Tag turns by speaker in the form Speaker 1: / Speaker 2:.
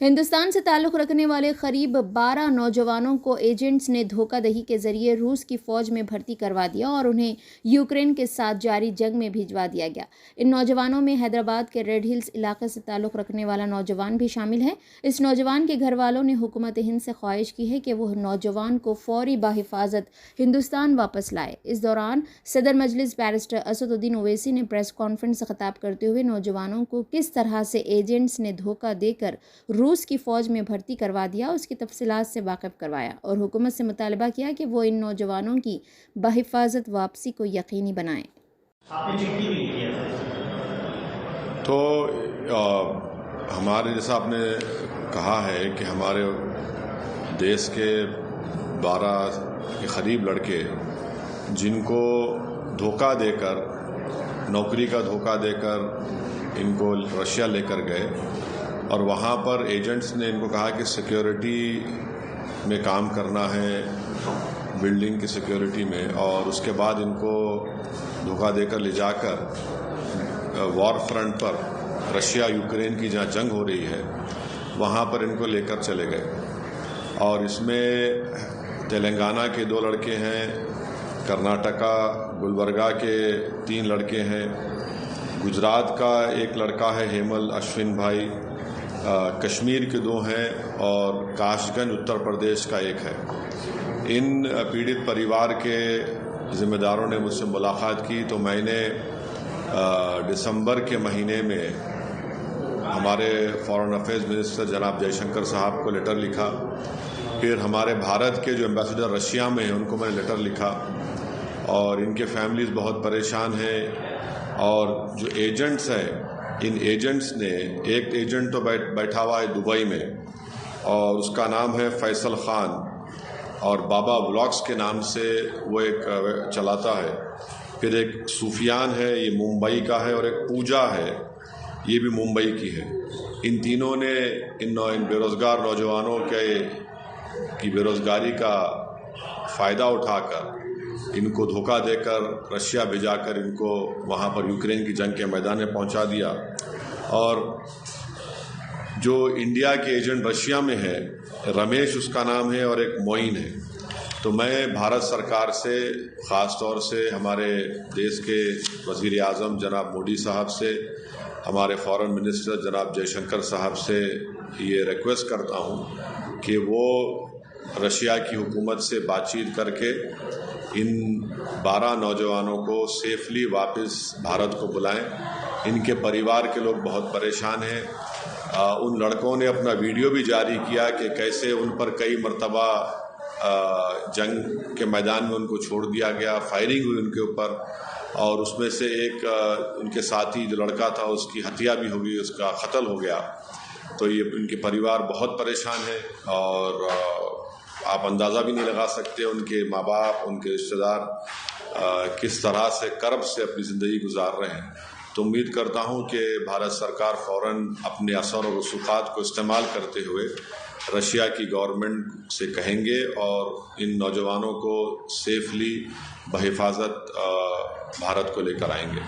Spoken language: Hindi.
Speaker 1: हिंदुस्तान से ताल्लुक़ रखने वाले करीब 12 नौजवानों को एजेंट्स ने धोखाधड़ी के जरिए रूस की फ़ौज में भर्ती करवा दिया और उन्हें यूक्रेन के साथ जारी जंग में भिजवा दिया गया। इन नौजवानों में हैदराबाद के रेड हिल्स इलाके से ताल्लुक़ रखने वाला नौजवान भी शामिल है। इस नौजवान के घर वालों ने हुकूमत हिंद से ख्वाहिश की है कि वह नौजवान को फौरी बाहिफाजत हिंदुस्तान वापस लाए। इस दौरान सदर मजलिस बैरिस्टर असदुद्दीन ओवैसी ने प्रेस कॉन्फ्रेंस से खिताब करते हुए नौजवानों को किस तरह से एजेंट्स ने धोखा देकर रूस की फ़ौज में भर्ती करवा दिया, उसकी तफसीलात से वाकिफ़ करवाया और हुकूमत से मुतालबा किया कि वो इन नौजवानों की बाहिफाजत वापसी को यकीनी बनाएं।
Speaker 2: आपने चिट्ठी भी लिखी है
Speaker 3: तो हमारे जैसा आपने कहा है कि हमारे देश के 12 के करीब लड़के जिनको धोखा देकर, नौकरी का धोखा देकर इनको रशिया लेकर गए और वहाँ पर एजेंट्स ने इनको कहा कि सिक्योरिटी में काम करना है, बिल्डिंग की सिक्योरिटी में, और उसके बाद इनको धोखा देकर ले जाकर वॉर फ्रंट पर रशिया यूक्रेन की जहाँ जंग हो रही है वहाँ पर इनको लेकर चले गए। और इसमें तेलंगाना के 2 लड़के हैं, कर्नाटका गुलबर्गा के 3 लड़के हैं, गुजरात का एक लड़का है हेमल अश्विन भाई, कश्मीर के 2 हैं और काशगंज उत्तर प्रदेश का 1 है। इन पीड़ित परिवार के ज़िम्मेदारों ने मुझसे मुलाकात की तो मैंने दिसंबर के महीने में हमारे फॉरेन अफेयर्स मिनिस्टर जनाब जयशंकर साहब को लेटर लिखा। फिर हमारे भारत के जो एम्बेसडर रशिया में हैं उनको मैंने लेटर लिखा और इनके फैमिलीज़ बहुत परेशान हैं। और जो एजेंट्स हैं, इन एजेंट्स ने, एक एजेंट तो बैठा हुआ है दुबई में और उसका नाम है फैसल ख़ान और बाबा ब्लॉग्स के नाम से वो एक चलाता है। फिर एक सूफियान है, ये मुंबई का है, और एक पूजा है, ये भी मुंबई की है। इन तीनों ने इन बेरोज़गार नौजवानों की बेरोज़गारी का फ़ायदा उठाकर इनको धोखा देकर रशिया भिजाकर इनको वहाँ पर यूक्रेन की जंग के मैदान में पहुँचा दिया। और जो इंडिया के एजेंट रशिया में है, रमेश उसका नाम है और एक मोइन है। तो मैं भारत सरकार से, ख़ास तौर से हमारे देश के वज़ीर आज़म जनाब मोदी साहब से, हमारे फॉरेन मिनिस्टर जनाब जयशंकर साहब से ये रिक्वेस्ट करता हूँ कि वो रशिया की हुकूमत से बातचीत करके इन 12 नौजवानों को सेफली वापस भारत को बुलाएं। इनके परिवार के लोग बहुत परेशान हैं। उन लड़कों ने अपना वीडियो भी जारी किया कि कैसे उन पर कई मरतबा जंग के मैदान में उनको छोड़ दिया गया, फायरिंग हुई उनके ऊपर, और उसमें से एक उनके साथी जो लड़का था उसकी हत्या भी हो गई, उसका कत्ल हो गया। तो ये उनके परिवार बहुत परेशान है और आप अंदाज़ा भी नहीं लगा सकते उनके माँ बाप, उनके रिश्तेदार किस तरह से कर्ब से अपनी ज़िंदगी गुजार रहे हैं। तो उम्मीद करता हूं कि भारत सरकार फ़ौरन अपने असर और वसूक़ात को इस्तेमाल करते हुए रशिया की गवर्नमेंट से कहेंगे और इन नौजवानों को सेफली बहिफाजत भारत को लेकर आएंगे।